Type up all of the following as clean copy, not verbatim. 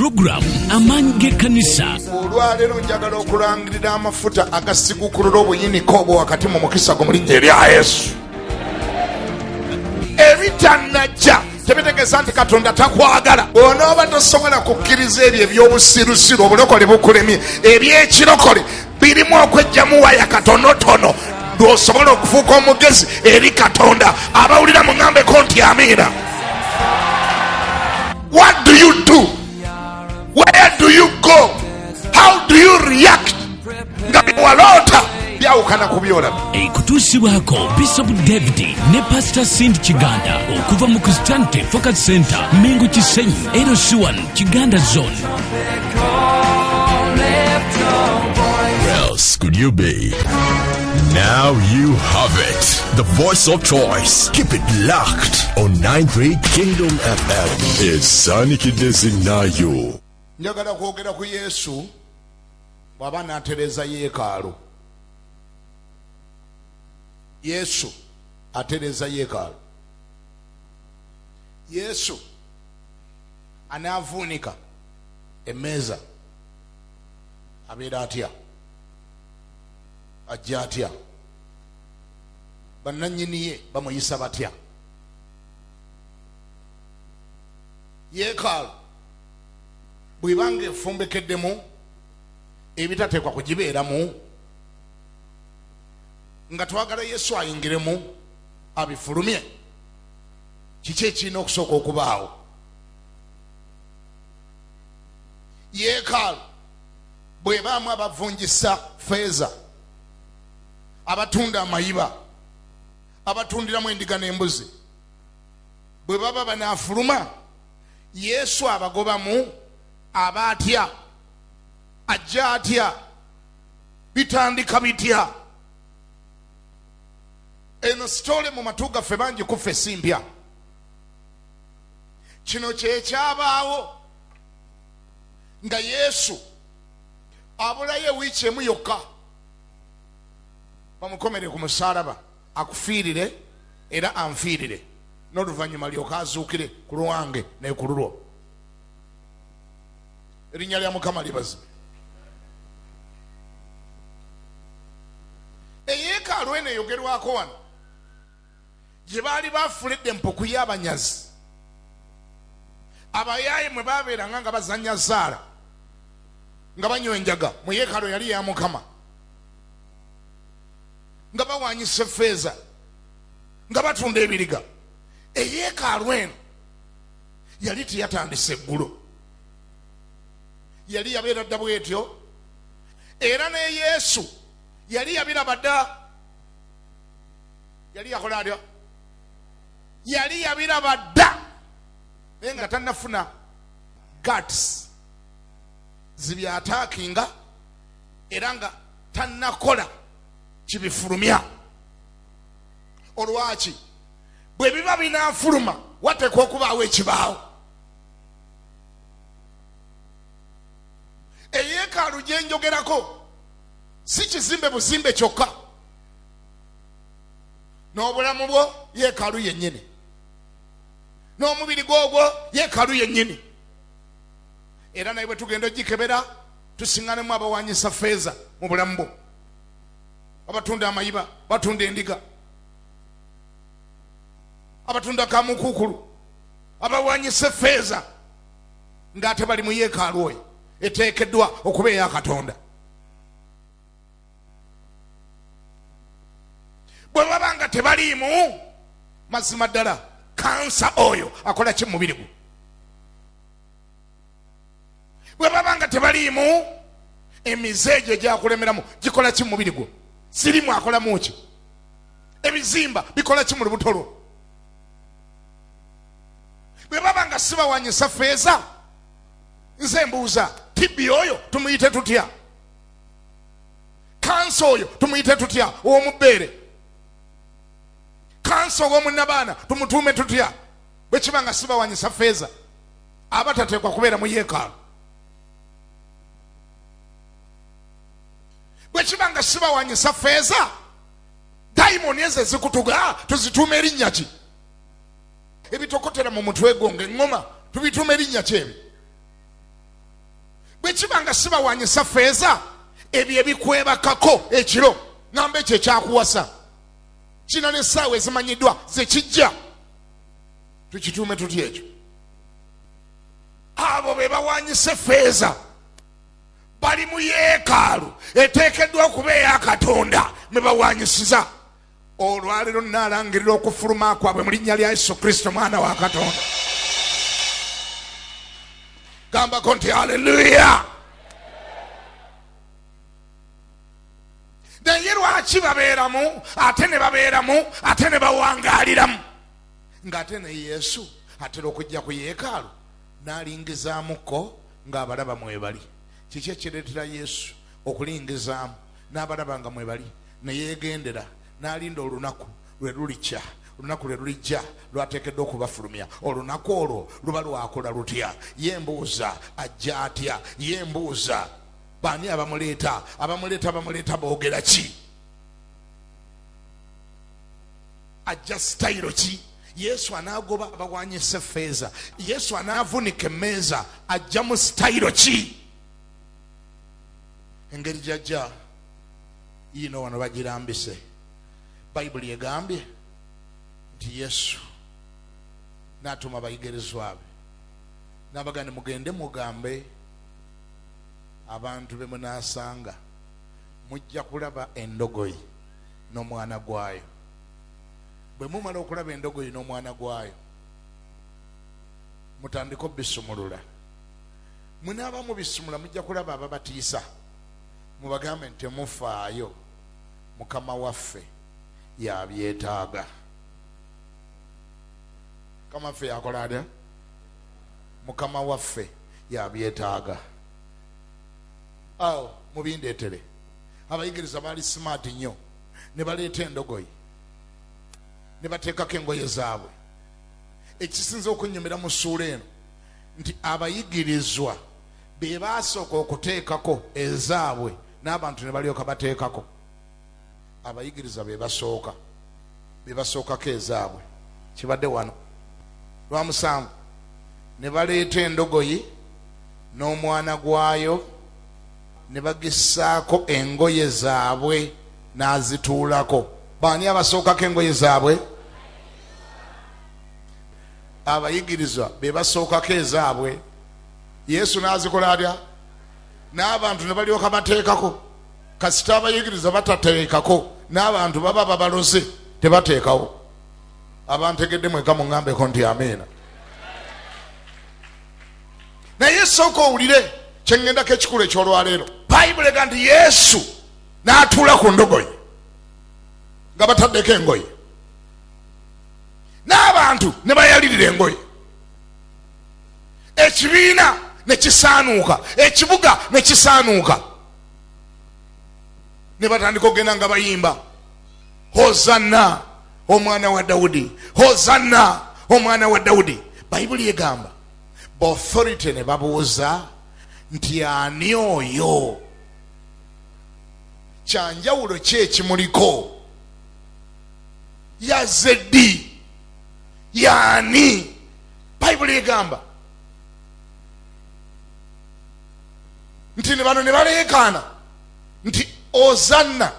program Amange Kanisa. Olwaleero njagala okulangirira amafuta agasigukulula obuyinike obwo wakati mu mukisa gwo mu linnya erya Yesu. Ebitannajja tebitegeeza nti Katonda takwagala. Bw'onooba tosobola kukkiriza ebyo eby'obusirusiru obulokole bukulemye, eby'ekirokole birimu okwejjamu waya katonotono lw'osobola okufuuka omugezi eri Katonda. Abawulira muŋambeko nti amiina. What do you do? Where do you go? How do you react? Nga biwaloota byawukana ku byolaba. Ekutuusibwako Bishop David ne Pastor Cindy Kiganda okuva mu Christianity Focus Center Mengo Kisenyi LC1 Kiganda Zone. Where else could you be? Now you have it. The voice of choice. Keep it locked on 93 Kingdom FM. It's Sunny Kidesinayo. Njagala kwogera ku Yesu bw'aba Anatereza Yeekaalu. Yesu atereza Yeekaalu. Yesu anaavuunika emmeeza abeera atya? Ajja atya? Bannannyini ye bamuyisa batya? Yeekaalu bw'ebanga efumbekeddemu ebitateekwa kugibeeramu, nga twagala Yesu ayingiremu abifulumye, kiki ekirina okusooka okubaawo? Yeekaalu bw'ebaamu abavungisa feeza, abatunda amayiba, abatundiramu endiga n'embuzi, bwe baba banaafuluma, Yesu abagobamu aba atya? Ajja atya? Bitandika bitya? Eno sitole mu matu gaffe bangi kuffe si mpya. Kino kyekyabaawo nga Yesu abulayo wiiki emu yokka bamukomere ku musaalaba akufiirire era anfiirire, n'oluvannyuma lyoka azuukire ku lwange ne ku lulwo. Erinnya lya Mukama libazibwe. Eyeekaalu eno eyogerwako wano gye baali bafuledde empuku y'abanyazi, abayaaye mwe baabeeranga nga bazannya zaala nga banywa enjaga mu Yeekaalu yali ya Mukama, nga bawaanyisa effeeza, nga batunda ebiriga. Eyeekaalu eno yali teyatandise eggulo, yali yabeera dda bwetyo, era ne Yesu yali yabiraba dda. Yali yakola atya? Yali yabiraba dda naye nga tannafuna guts zibyataakinga, era nga tannakola kibifulumya. Olwaki bwe biba binaafuluma wateekwa okubaawo ekibaawo. Eyeekaalu gye njogerako si kizimbe buzimbe kyokka, n'obulamu bwo Yeekaalu yennyini, n'omubiri gwogwo Yeekaalu yennyini. Era naye bwe tugenda ogikebera tusiŋŋanemu abawaanyisa feeza mu bulamu bwo, abatunda amayiba, batunda endiga, abatunda kamukuukulu, abawaanyisa feeza, ng'ate bali mu Yeekaalu oyo eteekeddwa okuba eya Katonda. Bwe baba nga tebaliimu, mazima ddala kansa oyo akola ki mu mubiri gwo? Bwe baba nga tebaliimu, emize egyo gyakulemeramu gikola ki mu mubiri gwo? Sirimu akolamu ki? Ebizimba bikola ki mu lubuto lwo? Bwe baba nga si bawaanyisa feeza, nze mbuuza, tibbi oyo tumuyite tutya? Kansa oyo tumuyite tutya? Ow'omubbeere, kansa ow'omunnabaana tumutuume tutya? Bwe kiba nga si bawaanyisa feeza, abatateekwa kubeera mu Yeekaalu. Bwe kiba nga si bawaanyisa feeza, dayimoni ezo ezikutuga tuzituuma erinnya ki? Ebitokotera mu mutwe gwo ng'eŋŋoma tubituuma erinnya ki ebyo? bwe kibanga sibawanyisa feeza ebyo ebikwebakako ekiro ngamba ekyo ekyakuwasa kino n'essaawa ezimanyiddwa zekijja tukituume tutya ekyo abo be bawanyisa feeza bali mu yeekaalu eteekeddwa okuba eya Katonda me bawanyisiza olwaleero naalangirira okufuluma kwabwe mu linnya lya Yesu Kristo mwana wa Katonda gambako nti haleluya. Naye lwaki babeeramu ate ne babeeramu ate ne bawangaaliramu ng'ate ne Yesu atera okujja ku yeekaalu n'alingizaamuko ng'abalaba mwebali. Kiki ekireetera Yesu okulingizaamu n'abalaba nga mwebali ne yeegendera n'alinda olunaku lwe lulikya olunaku lwe lulijja lwateekeddwa okubafulumya. Olunaku olwo luba lwakola lutya? Ye mbuuza ajja atya? Ye mbuuza baani abamuleeta boogera ki? Ajja sitayiro ki? Yesu anaagoba abawanyisa effeeza, Yesu anaavunika emmeeza, ajja mu sitayiro ki? Engeri gy'ajja yiino wano bagirambise. Bayibuli egambye nti Yesu n'atuma abayigirizwa be n'abagamba mugende mugambe abantu be munaasanga mujja kulaba endogoyi n'omwana gwayo. Bwe mumala okulaba endogoyi n'omwana gwayo mutandika obisumulula. Munaaba mubisumula mujja kulaba ababatiisa mubagambe nti temufaayo, Mukama waffe yabyetaaga. Mukama waffe yakola atya? Mukama waffe yabyetaaga. Awo mubindeetere. Abayigiriza baali smart nnyo ne baleeta endogoyi ne bateekako engoye zaabwe. Ekisinza okunyumira mu ssuula eno nti abayigirizwa be baasooka okuteekako ezaabwe n'abantu ne balyoka bateekako. Abayigiriza be basookako ezaabwe. Kibadde wano lwa musanvu ne baleeta endogoyi n'omwana gwayo ne bagissaako engoye zaabwe n'azituulako. Baani abasookako engoye zaabwe? Abayigirizwa be basookako ezaabwe. Yesu n'azikola atya? N'abantu ne balyoka bateekako. Kasita abayigiriza batateekako n'abantu baba babaloze tebateekawo. Abantegedde mweka muŋŋambeko nti amiina. Naye sooka owulire kye ŋŋendako ekikulu eky'olwaleero. Bayibuli ega nti Yesu n'atuula ku ndogoyi nga bataddeko engoye, n'abantu ne bayalirira engoye. Ekibiina ne kisaanuuka, ekibuga ne kisaanuuka, ne batandika okugenda nga bayimba Hozanna omwana wa Dawudi, Hozanna omwana wa Dawudi. Bayibuli egamba b'authority ne babuuza nti ani oyo? Kyanjawulo ki ekimuliko? Yazze ddi? Yaani? Bayibuli egamba nti ne bano ne baleekaana nti Hozanna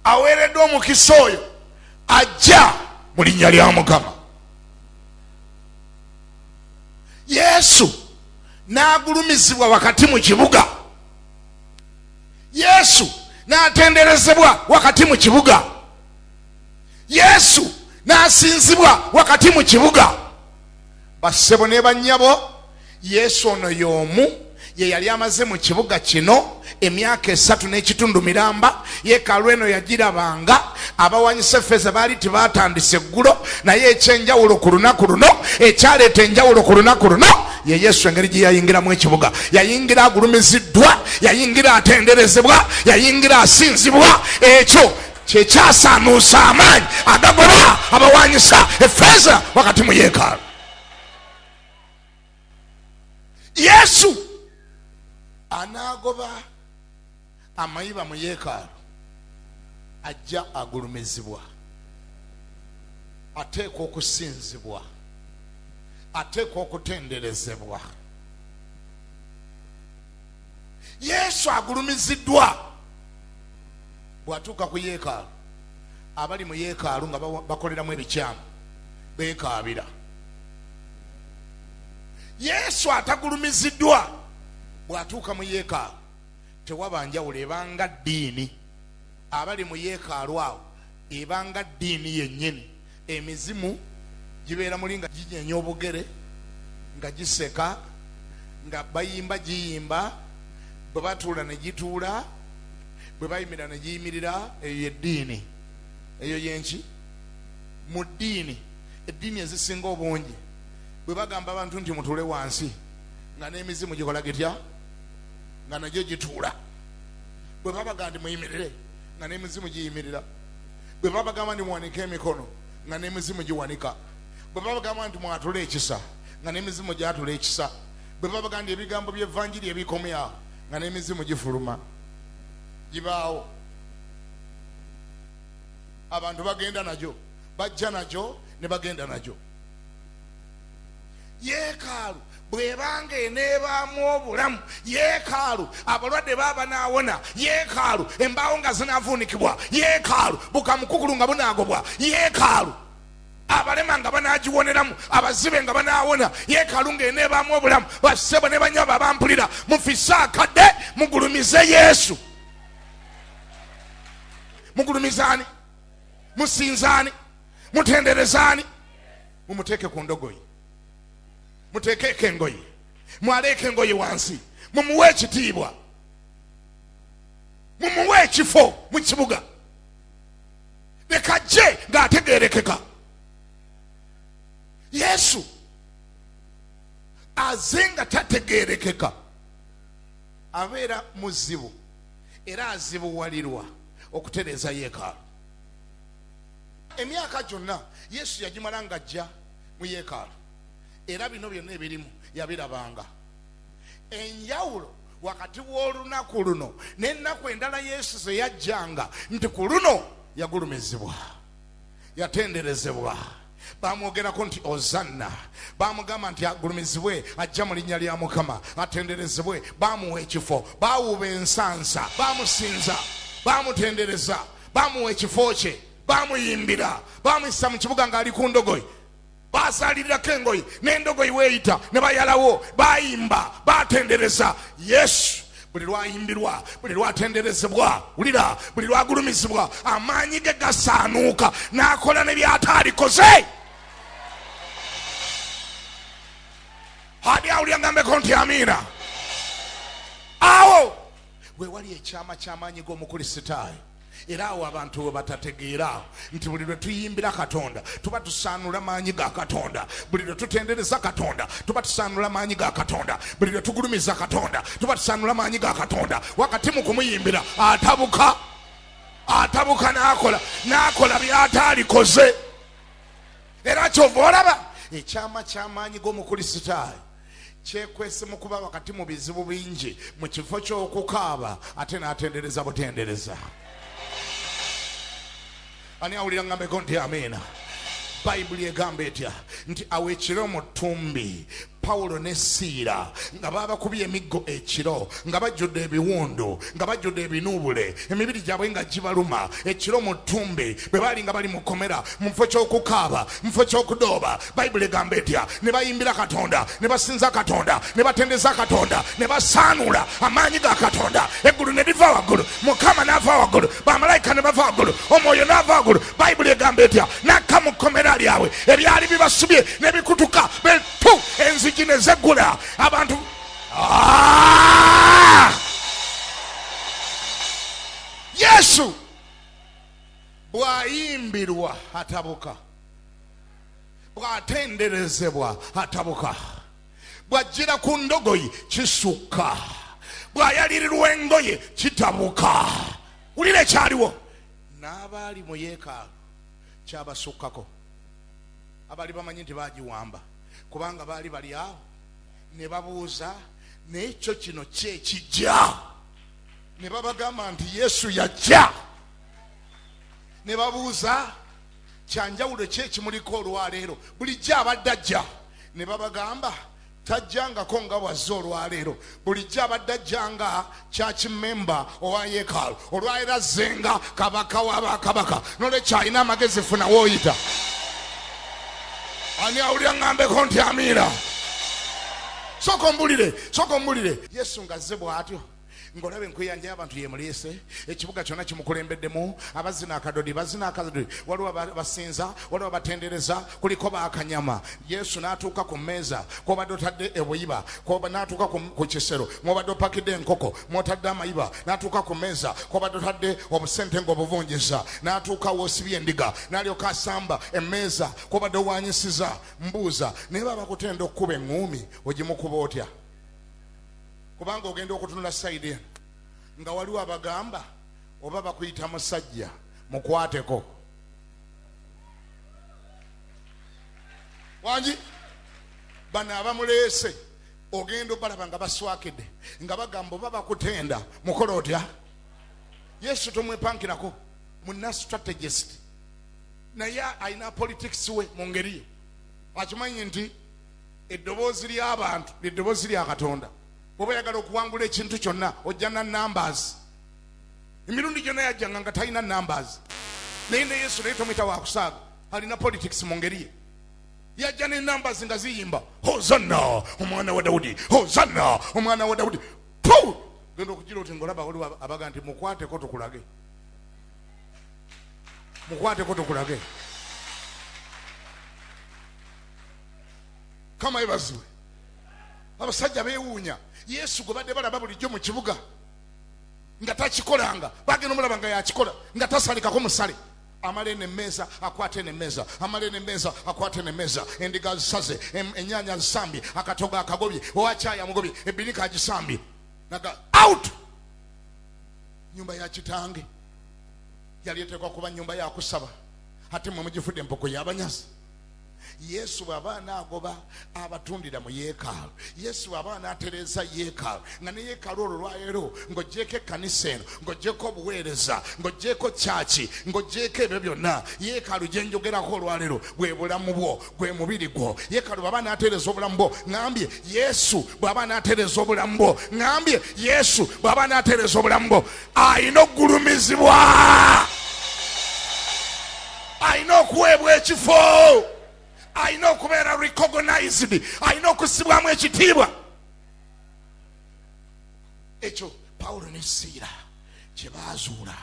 aweereddwa omukisa oyo ajja mu linnya lya Mukama. Yesu n'agulumizibwa wakati mu kibuga. Yesu n'atenderezebwa wakati mu kibuga. Yesu n'asinzibwa wakati mu kibuga. Bassebo ne bannyabo, Yesu ono y'omu ye yali amaze mu kibuga kino emyaka 3 n'ekitundu miramba. Yeekaalu eno yagirabanga. Abawanyisa effeeza baali tebaatandise eggulo, naye ekyenjawulo ku lunaku luno, ekyaleeta enjawulo ku lunaku luno, ye Yesu engeri gye yayingiramu ekibuga. Yayingira agulumiziddwa, yayingira atenderezebwa, yayingira asinzibwa. Ekyo kye kyasaanuusa amaanyi agagoba abawanyisa effeeza wakati mu yeekaalu. Yesu anaagoba amayiba mu yeekaalu, ajja agulumizibwa, ateekwa okusinzibwa, ateekwa okutenderezebwa. Yesu agulumiziddwa bw'atuuka ku yeekaalu. Abali mu yeekaalu nga bakoleramu ebikyamu beekaabira. Yesu atagulumiziddwa bw'atuuka mu yeekaalu tewaba njawulo, ebanga ddiini. Abali mu yeekaalu awo ebanga ddiini yennyini. Emizimu gibeera muli nga ginyenya obugere, nga giseka, nga bayimba giyimba, bwe batuula ne gituula, bwe bayimira ne giyimirira. Eyo yeddiini. Eyo yenki mu ddiini. Eddiini ezisinga obungi bwe bagamba abantu nti mutuule wansi, nga n'emizimu gikola gitya, nga nagyo gituula. Bwe babaga nti muyimirire, nga n'emizimu giyimirira. Bwe babagamba nti muwanike emikono, nga n'emizimu giwanika. Bwe babagamba nti mwatule ekisa, nga n'emizimu gyatula ekisa. Bwe babaga nti ebigambo by'evvanjiri ebikomye awo, nga n'emizimu gifuluma. Gibaawo. Abantu bagenda nagyo, bajja nagyo ne bagenda nagyo. Yeekaalu bw'ebanga eneebaamu obulamu, yeekaalu abalwadde baba naawona, yeekaalu embaawo nga zinaavuunikibwa, yeekaalu bukamukukulu nga bunaagobwa, yeekaalu abalema nga banaagiwoneramu, abazibe nga banaawona, yeekaalu ng'eneebaamu obulamu. Bassebo ne banyabo abampulira, mufisse akadde mugulumize Yesu. Mugulumizaani, musinzaani, mutenderezaani, mumuteeke ku ndogoyi, muteekeeko engoye, mwaleeko engoye wansi, mumuwe ekitiibwa, mumuwe ekifo mu kibuga, lekajje ng'ategeerekeka. Yesu aze nga tategeerekeka abeera muzibu era azibuwalirwa okutereeza yeekaalu. Emyaka gyonna Yesu yagimala ng'ajja mu yeekaalu, era bino byonna ebirimu yabirabanga. Enjawulo wakati w'olunaku luno n'ennaku endala Yesu ze yajjanga nti ku luno yagulumizibwa, yatenderezebwa. Bamwogerako nti ozanna, bamugamba nti agulumizibwe, ajja mu linnya lya Mukama, atenderezebwe. Bamuwa ekifo, baawuba ensansa, bamusinza, bamutendereza, bamuwa ekifo kye, bamuyimbira, bamuyisa mu kibuga ng'ali ku ndogoyi, basaalirirako engoyi n'endogoyi weeyita ne bayalawo, bayimba, batendereza Yesu. Buli lwayimbirwa, buli lwatenderezebwa, wulira, buli lwagulumizibwa, amaanyi ge gasaanuuka n'akola ne by'ataalikoze. Ani awulira ngambeko nti amiina? Awo we wali ekyama ky'amaanyi g'omukristaayo. Era awo abantu we batategeera nti buli lwe tuyimbira Katonda tuba tusaanula maanyi ga Katonda, buli lwe tutendereza Katonda tuba tusaanula maanyi ga Katonda, buli lwe tugulumiza Katonda tuba tusaanula maanyi ga Katonda. Wakati mu kumuyimbira atabuka n'akola by'ataalikoze. Era kyova olaba ekyama ky'amaanyi g'omukristaayo kyekwese mu kuba wakati mu bizibu bingi, mu kifo ky'okukaaba ate n'atendereza butendereza. Ani awulira ngambeko nti amiina? Bayibuli egamba etya nti awo ekiro mu ttumbi Pawulo ne Siira nga babakubye emiggo ekiro, nga bajjudde ebiwundu, nga bajjudde ebinuubule, emibiri gyabwe nga gibaluma. Ekiro mu ttumbi bwe baali nga bali mu kkomera, mu kifo ky'okukaaba, mu kifo ky'okudooba, Bayibuli egamba etya ne bayimbira Katonda, ne basinza Katonda, ne batendeza Katonda, ne basaanula amaanyi ga Katonda. Eggulu ne liva waggulu, Mukama n'ava waggulu, bamalayika ne bava waggulu, Omwoyo n'ava waggulu. Bayibuli egamba etya n'akka mu kkomera lyabwe ebyali bibasubye ne bikutuka betu, enzigi ne zeggula. Abantu Yesu bw'ayimbirwa atabuka, bw'atenderezebwa atabuka, bw'ajjira ku ndogoyi kisukka, bw'ayalirirwa engoye kitabuka. Wulira ekyaliwo n'abaali mu yeekaalu kyabasukkako. Abaali bamanyi nti baagiwamba kubanga baali bali awo ne babuuza n'ekyo kino kyekijja. Ne babagamba nti Yesu yajja. Ne babuuza kyanjawulo kyekimuliko olwaleero, bulijjo abadde ajja. Ne babagamba tajjangako nga bwazze olwaleero bulijjo abadde ajjanga church member owa Yeekaalu olwaleero azzenga kabaka w'abakabaka nolwekyo alina amagezi funa wooyita ani awulira ŋŋambeko nti amiira sooka ombulire Yesu ng'azze bw'atyo ng'olaba enkuyanja y'abantu yemuleese ekibuga kyonna kimukulembeddemu abazina akadodi waliwo basinza waliwo batendereza kuliko bakanyama Yesu n'atuuka ku mmeeza kw'obadde otadde ebuyiba n'atuuka ku kisero mw'obadde opakidde enkoko mw'otadde amayiba n'atuuka ku mmeeza kw'obadde otadde obusente ng'obuvunjisa n'atuuka w'osibye endiga n'alyoka asamba emmeeza kw'obadde owanyisiza mbuuza naye baba bakutenda okkuba eŋŋuumi ogimukuba otya kubanga ogenda okutunula sayidi nga waliwo abagamba oba bakuyita musajja mukwateko wangi bano abamuleese ogenda obalaba nga baswakidde nga bagamba oba bakutenda mukola otya Yesu tomwepankirako muna strategist naye alina politics we mu ngeri ye akimanyi nti eddoboozi ly'abantu ly'eddoboozi lya Katonda oba yagala okuwangula ekintu kyonna ojja na numbers emirundi gyonna yajjanga nga talina numbers naye ne Yesu naye tomuyita wakusaaga alina politics mu ngeri ye yajja ne numbers nga ziyimba hozanna omwana wa Dawudi hozanna omwana wa Dawudi genda okugira oti ngolaba waliwo abaga nti mukwateko tukulage kama ebazibwe abasajja beewuunya Yesu gwe badde balaba bulijjo mu kibuga nga takikolanga bagenda omulaba nga yakikola nga tasalikako musale amale n'emmeeza akwate n'emmeeza amale n'emmeeza akwate n'emmeeza endiga zisaze ennyanya zisambye akatogo akagobye owakyaya mugobye ebbinika agisambye naga out nyumba ya kitange yali eteekwa kuba nyumba yakusaba ate mwe mugifudde empoko y'abanyazi Yesu bw'aba anaagoba abatundira mu Yeekaalu Yesu bw'aba anaatereza Yeekaalu nga ne Yeekaalu olwo lwaleero ng'oggyeko ekkanisa eno ng'oggyeko obuweereza ng'oggyeko kyaki ng'oggyeko ebyo byonna Yeekaalu gye njogerako olwaleero bwe bulamu bwo gwe mubiri gwo Yeekaalu bw'aba anaatereza obulamu bwo ŋŋambye Yesu bw'aba anaatereza obulamu bwo ŋŋambye Yesu bw'aba anaatereza obulamu bwo ayina okugulumizibwa ayina okuweebwa ekifo ayina okubeera recognized ayina okusibwamu ekitiibwa ekyo Pawulo ne Siira kye baazuula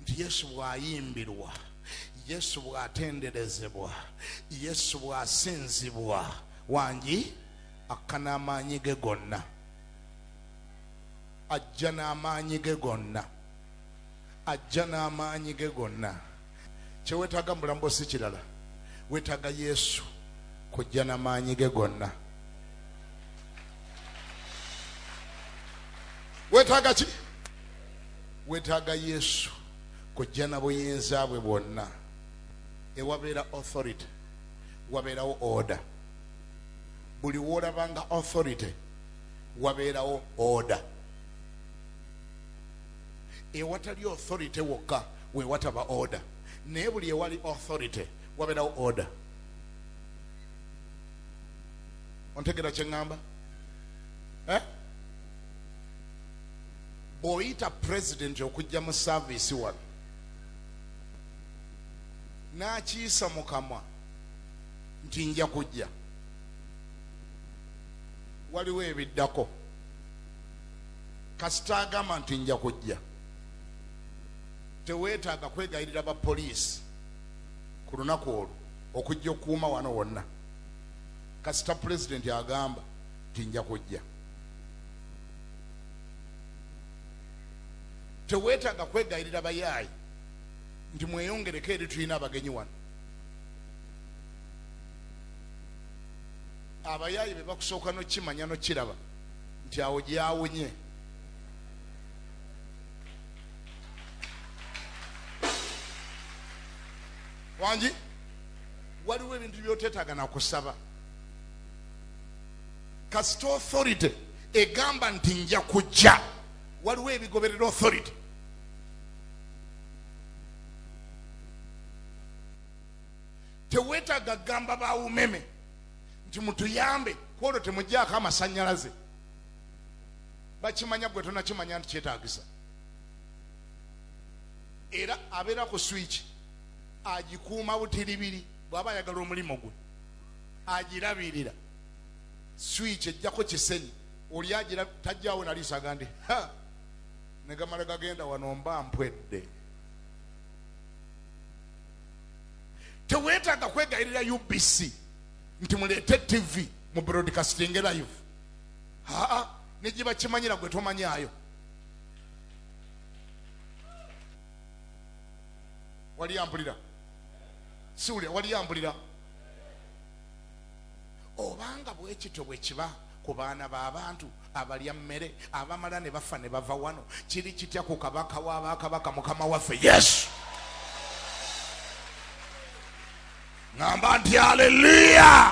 nti Yesu bw'ayimbirwa Yesu bw'atenderezebwa Yesu bw'asinzibwa wangi akka n'amaanyi ge gonna ajja n'amaanyi ge gonna kye weetaaga mu bulamu bwo si kirala weetaaga Yesu kujja n'amaanyi ge gonna weetaaga ki weetaaga Yesu kujja na buyinza bwe bwonna ewabeera authority wabeerawo order buli woolabanga authority wabeerawo order ewatali authority wokka we wataba order naye buli ewali authority wabeerawo order ontegera kye ŋŋamba bw'oyita president okujja mu service wano n'akiyisa mu kamwa nti nja kujja waliwo ebiddako kasita agamba nti nja kujja teweetaaga kwegayirira ba poliisi ku lunaku olwo okujja okukuuma wano wonna kasita pulezidenti agamba nti nja kujja teweetaaga kwegayirira bayaayi nti mweyongereko eri tulina abagenyi wano abayaayi be bakusooka nokimanya nokiraba nti awo gyawunye wangi waliwo ebintu byoteetaaga nakusaba kasita authority egamba nti nja kujja waliwo ebigoberera authority teweetaaga gamba bawumeme nti mutuyambe olwo temugjaako amasannyalaze. Bakimanya gwe tonakimanya nti kyetaagisa. Era abeera ku switch agikuuma butiribiri bw'aba ayagala omulimu gwe agirabirira. Switch ejjako kisenyi oli agira tajjaawo naliisaga ndi ne gamala gagenda wano mba mpwedde. Teweetaaga kwegayirira UBC nti muleete TV mu broadcasting live. Ne gye bakimanyira gwe tomanyaayo. Wali yambulira? Siwulira wali yambulira? Obanga bwekityo bwe kiba ku baana b'abantu abalya mmere abamala ne bafa ne bava wano, kiri kitya ku kabaka w'abakabaka Mukama waffe Yesu? Ngamba nti haleluya.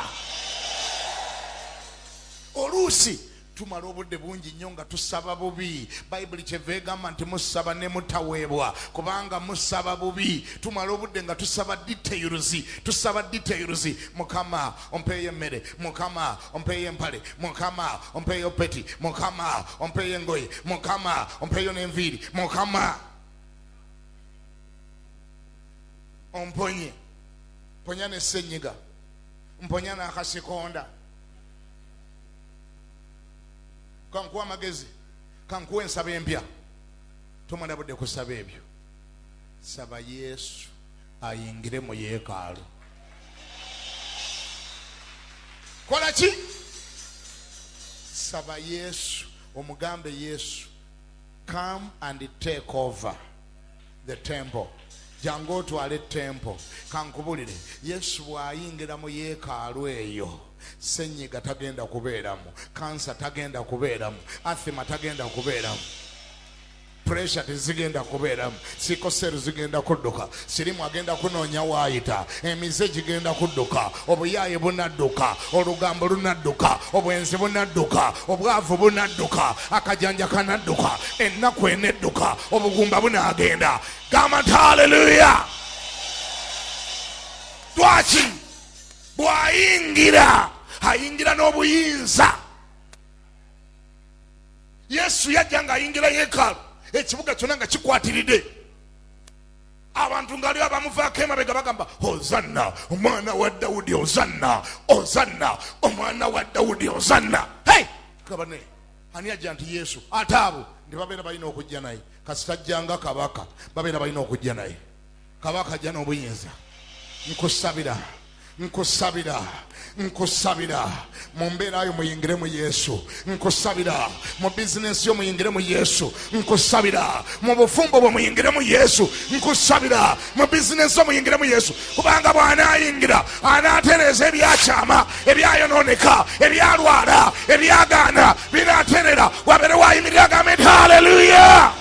Oluusi tumala obudde bungi nnyo nga tusaba bubi. Bayibuli kyeva egamba nti musaba ne mutaweebwa, kubanga musaba bubi. Tumala obudde nga tusaba details. Mukama ompeeyo emmere, Mukama ompeeyo empale, Mukama ompeeyo peti, Mukama ompeeyo engoye, Mukama ompeeyo n'enviiri, Mukama omponye, mponya n'essenyiga, mponya n'akasikonda. Kankuwa amagezi, kankuwa ensaba empya. Tomala budde kusaba ebyo. Saba Yesu ayingire mu yeekaalu. Kola ki? Saba Yesu, omugambe Yesu, come and take over the temple. Jangu otwale temple. Kankubulire, Yesu bw'ayingira mu yeekaalu eyo, senyiga tagenda kubeeramu, kansa tagenda kubeeramu, athema tagenda kubeeramu, pressure tezigenda kubeeramu, sikosero zigenda kudduka, sirimu agenda kunoonya waayita, emize gigenda kudduka, obuyaaye bunadduka, olugambo lunadduka, obwenzi bunadduka, obwavu bunadduka, akajanja kanadduka, ennaku enedduka, obugumba bunaagenda. Gamba nti haleluya. Lwaki? Bw'ayingira ayingira n'obuyinza. Yesu yajja nga ayingira yeekaalu, ekibuga kyonna nga kikwatiridde. Abantu ng'aliwo abamuvaako emabega bagamba hozanna omwana wa Dawudi, hozanna, hozanna omwana wa Dawudi, hozanna. Hey! Kabane ani ajja nti Yesu? Ate abo ndi babeera balina okujja naye. Kasita ajjanga kabaka babeera balina okujja naye. Kabaka ajja n'obuyinza. Nkusabira mu mbeera yo muyingire mu Yesu. Nkusabira mu bizinesi yo muyingire mu Yesu. Nkusabira mu bufumbo bwe muyingire mu Yesu. Nkusabira mu bizinesi yo muyingire mu Yesu, kubanga bw'anaayingira anaatereza ebyakyama, ebyayonooneka, ebyalwala, ebyagaana binaaterera. Wabeere waayimirira agambe nti haleluya.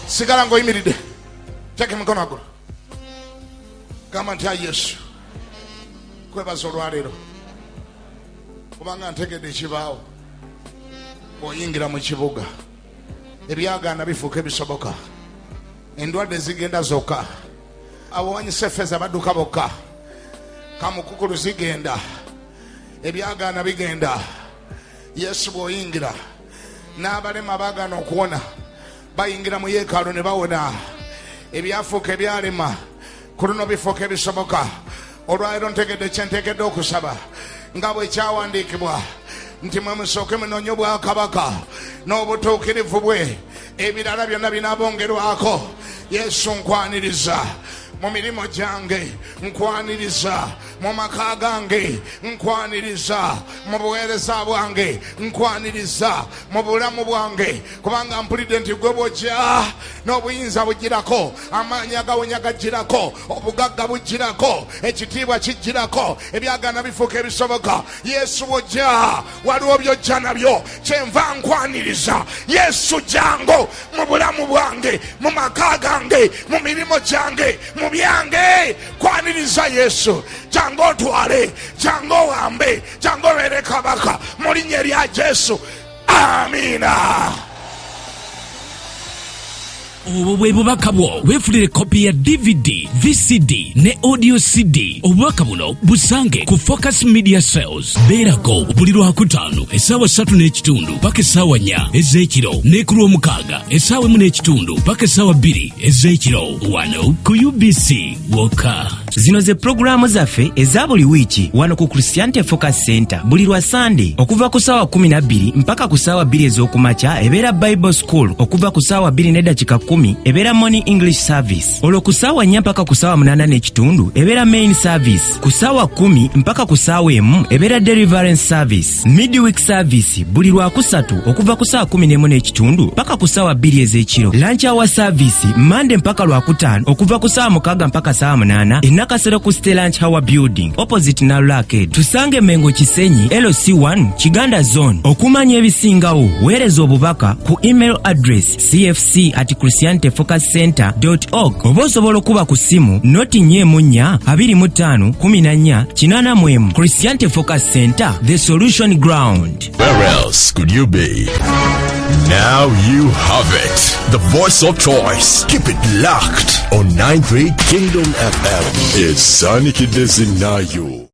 Sigala ng'oyimiridde, teeka emikono waggulu, gamba nti Yesu kwebaza olwaleero, kubanga ntegedde ekibaawo oyingira mu kibuga, ebyagaana bifuuka ebisoboka, endwadde zigenda zokka, abawanyisa effeeza badduka bokka, kamukukulu zigenda, ebyagaana bigenda. Yesu bw'oyingira, n'abalema baagaana okuwona bayingira mu yeekaalu ne bawona. Ebyafuuka ebyalema ku luno bifuuka ebisoboka. Olwaleero ntegedde kyentegedde okusaba nga bwe kyawandiikibwa nti mwe musooke munoonye obwakabaka n'obutuukirivu bwe, ebirala byonna binaabongerwako. Yesu nkwaniriza mu mirimu gyange, nkwaniriza mu maka gange, nkwaniriza mu buweereza bwange, nkwaniriza mu bulamu bwange, kubanga mpulidde nti gwe bw'ojja n'obuyinza bugirako, amaanyi agawonya gagirako, obugagga bugirako, ekitiibwa kijirako, ebyagaana bifuuka ebisoboka. Yesu bw'ojja waliwo by'ojja nabyo. Kyenva nkwaniriza Yesu, jangu mu bulamu bwange, mu maka gange, mu mirimu gyange, mu byange. Kwaniriza Yesu, jangu otwale, jangu owambe, jangu obeere kabaka mu linnya erya Yesu. Amiina. obwo bwe bubaka bwo weefulire kopi ya DVD, VCD ne audio CD. Obubaka buno busange ku Focus Media Sales. Beerako buli Lwakutaano essaawa 3:30 paka essaawa 4 ez'ekiro ne ku Lwomukaaga essaawa 1:30 paka essaawa 2 ez'ekiro wano ku UBC wokka. Zino ze programu zaffe eza buli wiiki wano ku Christianity Focus Center buli lwa Sunday okuva ku ssaawa 12 mpaka ku ssaawa 2 ez'okumakya ebeera Bible School, okuva ku ssaawa 2 n'eddakiika 10 ebeera Morning English Service, olwo ku ssaawa 4 mpaka ku ssaawa 8:30 ebeera Main Service, ku ssaawa 10 mpaka ku ssaawa 1 ebeera Deliverance Service. Midweek Service buli Lwakusatu okuva ku ssaawa 11:30 mpaka ku ssaawa 2 ez'ekiro. Lunch Hour Service Monday mpaka Lwakutaano okuva ku ssaawa 6 mpaka ssaawa 8 Nakasero ku Stay Lunch Hour Building opposite Nalula Arcade. Tusange Mengo Kisenyi LC1 Kiganda Zone. Okumanya ebisingawo weereza obubaka ku email address cfc@christianityfocuscenter.org oba osobola okuba ku ssimu noti 4251484. Christianity Focus Center, the solution ground. Where else could you be? Now you have it. The voice of choice. Keep it locked on 93 Kingdom FM. It's Sunny Kidesi Nayo.